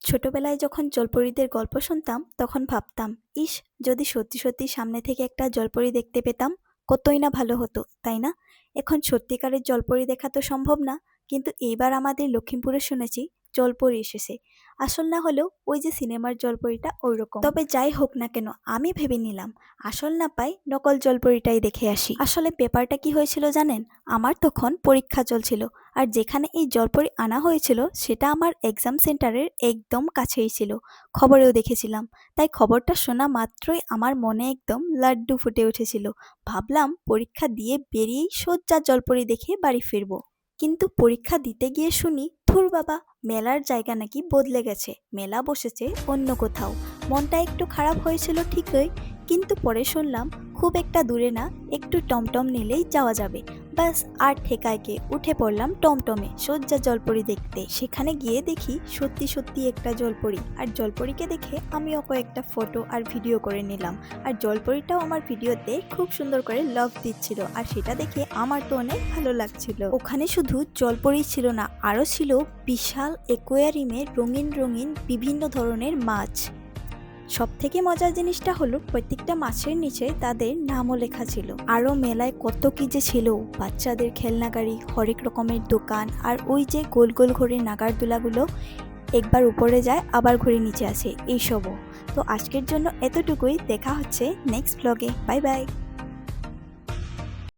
ছোটবেলায় যখন জলপরীদের গল্প শুনতাম তখন ভাবতাম, ইস, যদি সত্যি সত্যি সামনে থেকে একটা জলপরী দেখতে পেতাম কতই না ভালো হতো, তাই না? এখন সত্যিকারের জলপরী দেখা তো সম্ভব না, কিন্তু এইবার আমাদের লক্ষ্মীপুরে শুনেছি জলপরী এসেছে। আসল না হলেও ওই যে সিনেমার জলপরীটা ওই রকম। তবে যাই হোক না কেন, আমি ভেবে নিলাম আসল না পাই নকল জলপরীটাই দেখে আসি। আসলে ব্যাপারটা কি হয়েছিল জানেন? আমার তখন পরীক্ষা চলছিল, আর যেখানে এই জলপরি আনা হয়েছিল সেটা আমার এক্সাম সেন্টারের একদম কাছেই ছিল। খবরেও দেখেছিলাম। তাই খবরটা শোনা মাত্রই আমার মনে একদম লাড্ডু ফুটে উঠেছিল। ভাবলাম পরীক্ষা দিয়ে বেরিয়েই সোজা জলপরি দেখে বাড়ি ফিরবো। কিন্তু পরীক্ষা দিতে গিয়ে শুনি, ধুর বাবা, মেলার জায়গা নাকি বদলে গেছে, মেলা বসেছে অন্য কোথাও। মনটা একটু খারাপ হয়েছিল ঠিকই, কিন্তু পরে শুনলাম খুব একটা দূরে না, একটু টমটম নিলেই যাওয়া যাবে। ব্যাস, আর ঠেকায় কে, উঠে পড়লাম টমটমে সোজা জলপরি দেখতে। সেখানে গিয়ে দেখি সত্যি সত্যি একটা জলপরি, আর জলপরিকে দেখে আমিও কয়েকটা ফটো আর ভিডিও করে নিলাম। আর জলপরিটাও আমার ভিডিওতে খুব সুন্দর করে লাভ দিচ্ছিল, আর সেটা দেখে আমার তো অনেক ভালো লাগছিল। ওখানে শুধু জলপরি ছিল না, আরও ছিল বিশাল অ্যাকোয়ারিয়ামে রঙিন রঙিন বিভিন্ন ধরনের মাছ। সবথেকে মজার জিনিসটা হলো প্রত্যেকটা মাছের নিচে তাদের নামও লেখা ছিল। আরও মেলায় কত কি যে ছিল, বাচ্চাদের খেলনা গাড়ি, হরেক রকমের দোকান, আর ওই যে গোল গোল ঘুরে নাগারদোলাগুলো একবার উপরে যায় আবার ঘুরে নিচে আসে, এইসবও। তো আজকের জন্য এতটুকুই, দেখা হচ্ছে নেক্সট ব্লগে। Bye bye.